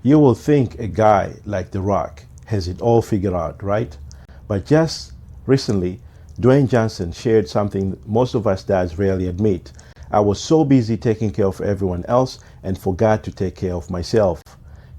You will think a guy like The Rock has it all figured out, right? But just recently, Dwayne Johnson shared something most of us dads rarely admit. I was so busy taking care of everyone else and forgot to take care of myself.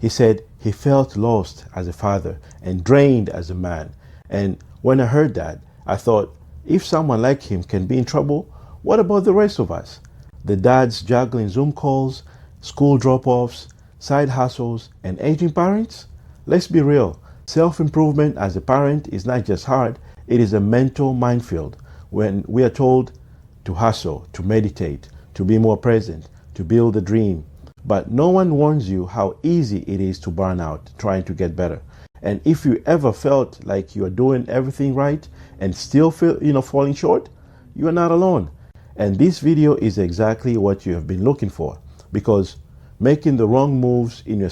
He said he felt lost as a father and drained as a man. And when I heard that, I thought, if someone like him can be in trouble, what about the rest of us? The dads juggling Zoom calls, school drop-offs, side hustles, and aging parents? Let's be real. Self-improvement as a parent is not just hard, it is a mental minefield. When we are told to hustle, to meditate, to be more present, to build a dream, but no one warns you how easy it is to burn out trying to get better. And if you ever felt like you are doing everything right and still feel, falling short, you are not alone. And this video is exactly what you have been looking for, because making the wrong moves in your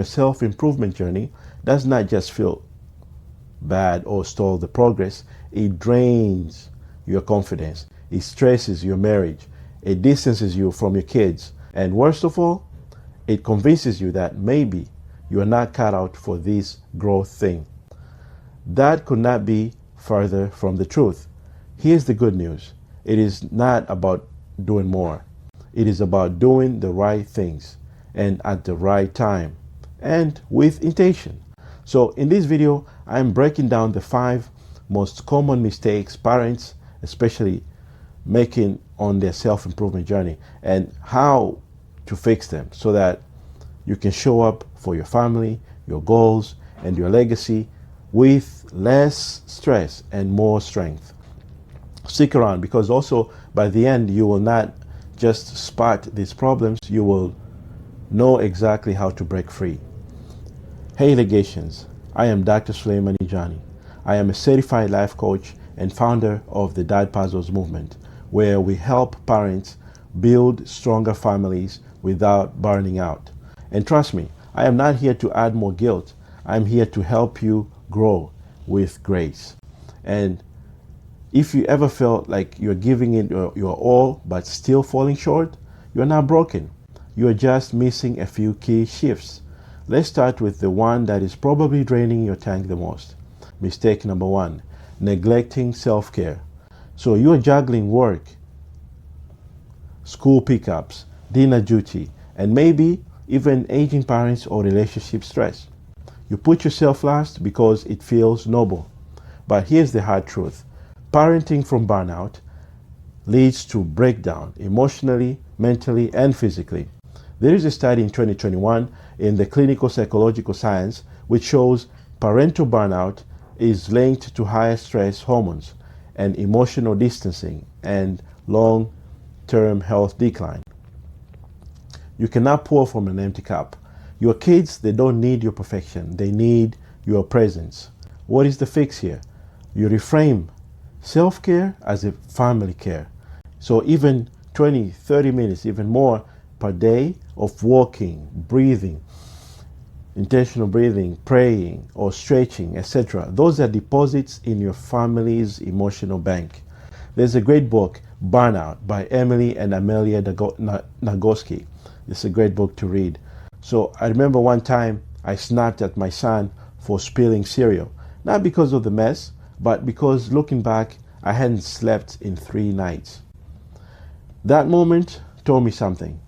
self-improvement journey does not just feel bad or stall the progress. It drains your confidence. It stresses your marriage. It distances you from your kids. And worst of all, it convinces you that maybe you are not cut out for this growth thing. That could not be further from the truth. Here's the good news. It is not about doing more. It is about doing the right things and at the right time and with intention. So in this video, I'm breaking down the 5 most common mistakes parents, especially, making on their self-improvement journey and how to fix them so that you can show up for your family, your goals, and your legacy with less stress and more strength. Stick around, because also by the end, you will not just spot these problems, you will know exactly how to break free. Hey Legations, I am Dr. Suleiman Ijani. I am a certified life coach and founder of the Dad Puzzles movement, where we help parents build stronger families without burning out. And trust me, I am not here to add more guilt. I'm here to help you grow with grace. And if you ever felt like you're giving it your all but still falling short, you're not broken. You're just missing a few key shifts. Let's start with the one that is probably draining your tank the most. Mistake number 1, neglecting self-care. So you're juggling work, school pickups, dinner duty, and maybe even aging parents or relationship stress. You put yourself last because it feels noble. But here's the hard truth. Parenting from burnout leads to breakdown emotionally, mentally, and physically. There is a study in 2021 in the clinical psychological science which shows parental burnout is linked to higher stress hormones and emotional distancing and long-term health decline. You cannot pour from an empty cup. Your kids, they don't need your perfection. They need your presence. What is the fix here? You reframe self-care as a family care. So even 20, 30 minutes, even more per day of walking, breathing, intentional breathing, praying, or stretching, etc. Those are deposits in your family's emotional bank. There's a great book, Burnout, by Emily and Amelia Nagoski. It's a great book to read. So I remember one time I snapped at my son for spilling cereal. Not because of the mess, but because looking back, I hadn't slept in 3 nights. That moment told me something.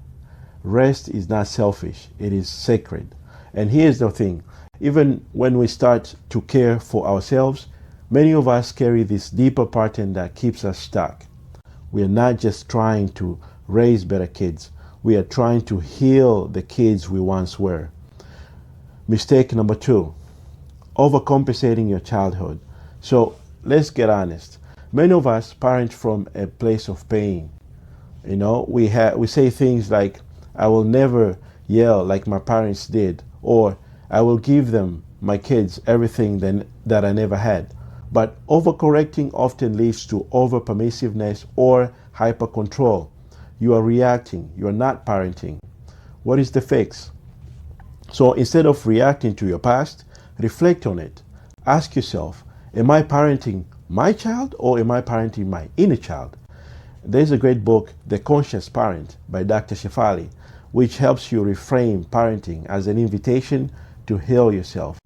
Rest is not selfish, it is sacred. And here's the thing, even when we start to care for ourselves, many of us carry this deeper pattern that keeps us stuck. We are not just trying to raise better kids, we are trying to heal the kids we once were. Mistake number 2, overcompensating your childhood. So let's get honest. Many of us parent from a place of pain. We say things like, I will never yell like my parents did, or I will give them, my kids, everything that I never had. But overcorrecting often leads to over-permissiveness or hyper-control. You are reacting, you are not parenting. What is the fix? So instead of reacting to your past, reflect on it. Ask yourself, am I parenting my child or am I parenting my inner child? There's a great book, The Conscious Parent by Dr. Shefali, which helps you reframe parenting as an invitation to heal yourself.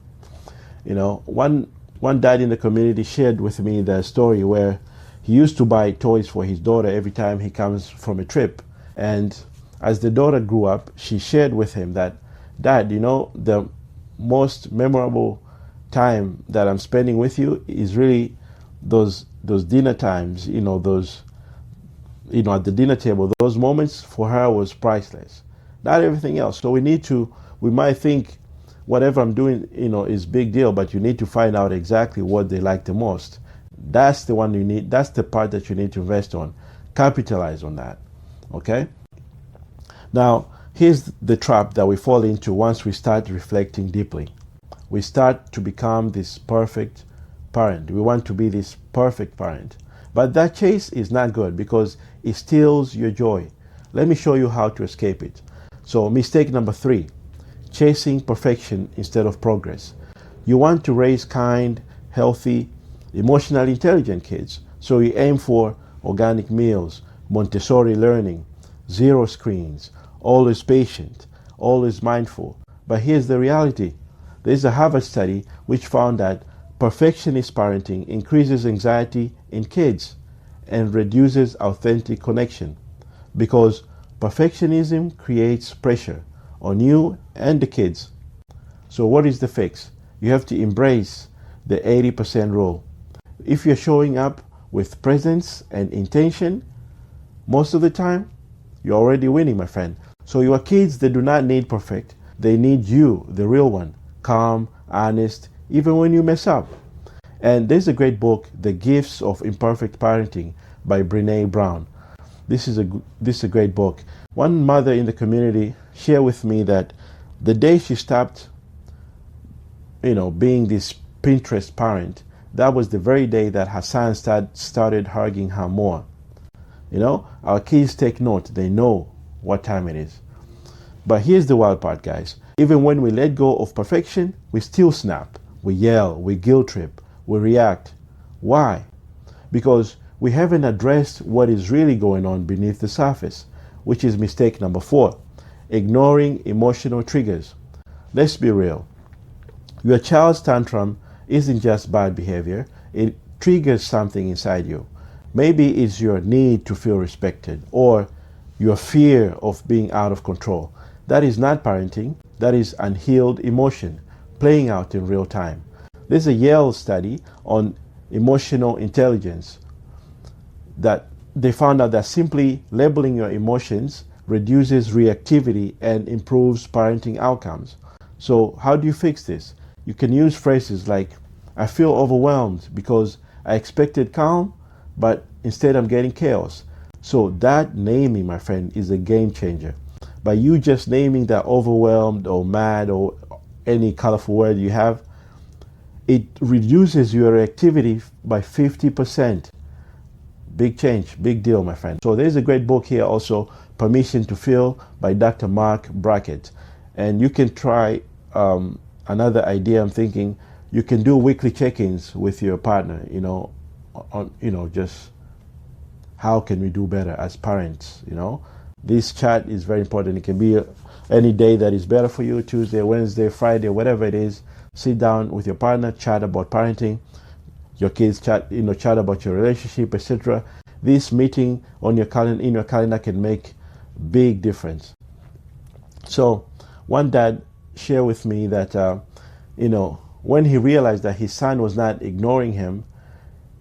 One dad in the community shared with me the story where he used to buy toys for his daughter every time he comes from a trip. And as the daughter grew up, she shared with him that, Dad, the most memorable time that I'm spending with you is really those dinner times, those, at the dinner table. Those moments for her was priceless. Not everything else. So we might think whatever I'm doing, is big deal, but you need to find out exactly what they like the most. That's the one you need. That's the part that you need to invest on. Capitalize on that. Okay? Now, here's the trap that we fall into once we start reflecting deeply. We start to become this perfect parent. We want to be this perfect parent. But that chase is not good because it steals your joy. Let me show you how to escape it. So, mistake number 3, chasing perfection instead of progress. You want to raise kind, healthy, emotionally intelligent kids. So you aim for organic meals, Montessori learning, 0 screens, always patient, always mindful. But here's the reality. There's a Harvard study which found that perfectionist parenting increases anxiety in kids and reduces authentic connection because perfectionism creates pressure on you and the kids. So what is the fix? You have to embrace the 80% rule. If you're showing up with presence and intention, most of the time, you're already winning, my friend. So your kids, they do not need perfect. They need you, the real one, calm, honest, even when you mess up. And there's a great book, The Gifts of Imperfect Parenting by Brené Brown. This is a great book. One mother in the community shared with me that the day she stopped, being this Pinterest parent, that was the very day that her son started hugging her more. Our kids take note. They know what time it is. But here's the wild part, guys. Even when we let go of perfection, we still snap. We yell, we guilt trip, we react. Why? Because we haven't addressed what is really going on beneath the surface, which is mistake number 4, ignoring emotional triggers. Let's be real. Your child's tantrum isn't just bad behavior, it triggers something inside you. Maybe it's your need to feel respected or your fear of being out of control. That is not parenting, that is unhealed emotion playing out in real time. There's a Yale study on emotional intelligence that they found out that simply labeling your emotions reduces reactivity and improves parenting outcomes. So how do you fix this? You can use phrases like, I feel overwhelmed because I expected calm, but instead I'm getting chaos. So that naming, my friend, is a game changer. By you just naming that overwhelmed or mad or any colorful word you have, it reduces your reactivity by 50%. Big change, big deal, my friend. So there's a great book here also, Permission to Feel by Dr. Mark Brackett. And you can try another idea. I'm thinking you can do weekly check-ins with your partner, on, just how can we do better as parents, This chat is very important. It can be any day that is better for you, Tuesday, Wednesday, Friday, whatever it is. Sit down with your partner, chat about parenting. Your kids chat about your relationship, etc. This meeting in your calendar can make big difference. So one dad shared with me that, when he realized that his son was not ignoring him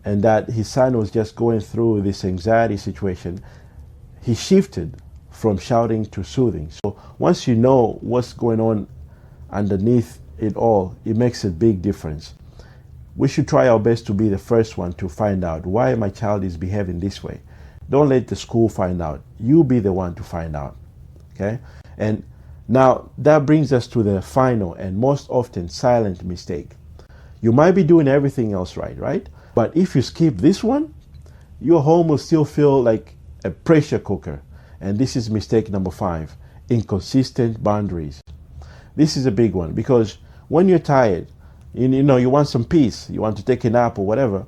and that his son was just going through this anxiety situation, he shifted from shouting to soothing. So once you know what's going on underneath it all, it makes a big difference. We should try our best to be the first one to find out why my child is behaving this way. Don't let the school find out. You be the one to find out. Okay? And now that brings us to the final and most often silent mistake. You might be doing everything else right? But if you skip this one, your home will still feel like a pressure cooker. And this is mistake number 5, inconsistent boundaries. This is a big one because when you're tired, you want some peace, you want to take a nap or whatever,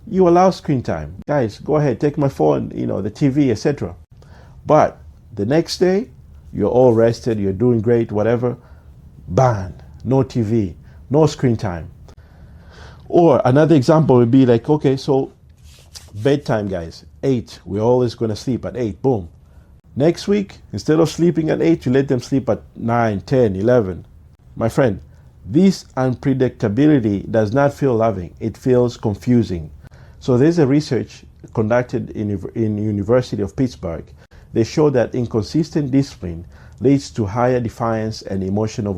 you allow screen time. Guys, go ahead, take my phone, the TV, etc. But the next day, you're all rested, you're doing great, whatever, ban, no TV, no screen time. Or another example would be like, okay, so bedtime, guys, 8, we're always going to sleep at 8, boom. Next week, instead of sleeping at 8, you let them sleep at 9, 10, 11. My friend, this unpredictability does not feel loving. It feels confusing. So there's a research conducted in University of Pittsburgh. They show that inconsistent discipline leads to higher defiance and emotional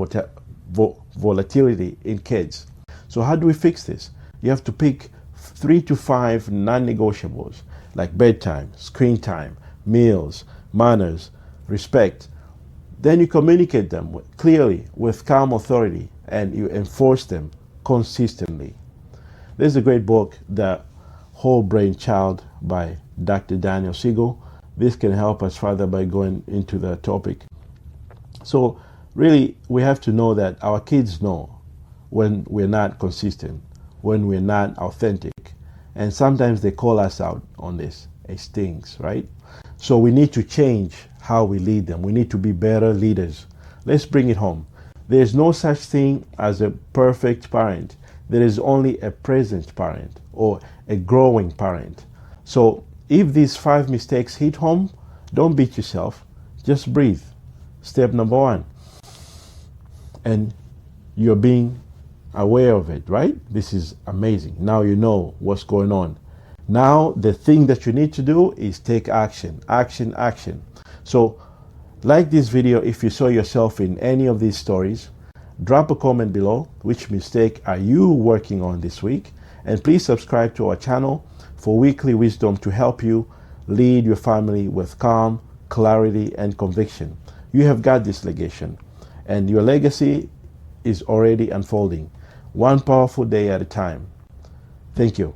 volatility in kids. So how do we fix this? You have to pick 3 to 5 non-negotiables like bedtime, screen time, meals, manners, respect. Then you communicate them clearly with calm authority and you enforce them consistently. There's a great book, The Whole Brain Child by Dr. Daniel Siegel. This can help us further by going into the topic. So really, we have to know that our kids know when we're not consistent, when we're not authentic. And sometimes they call us out on this. It stings, right? So we need to change how we lead them. We need to be better leaders. Let's bring it home. There's no such thing as a perfect parent. There is only a present parent or a growing parent. So if these 5 mistakes hit home, don't beat yourself. Just breathe. Step number 1. And you're being aware of it, right? This is amazing. Now you know what's going on. Now the thing that you need to do is take action, action, action. So like this video if you saw yourself in any of these stories. Drop a comment below. Which mistake are you working on this week? And please subscribe to our channel for weekly wisdom to help you lead your family with calm, clarity, and conviction. You have got this legation, and your legacy is already unfolding, one powerful day at a time. Thank you.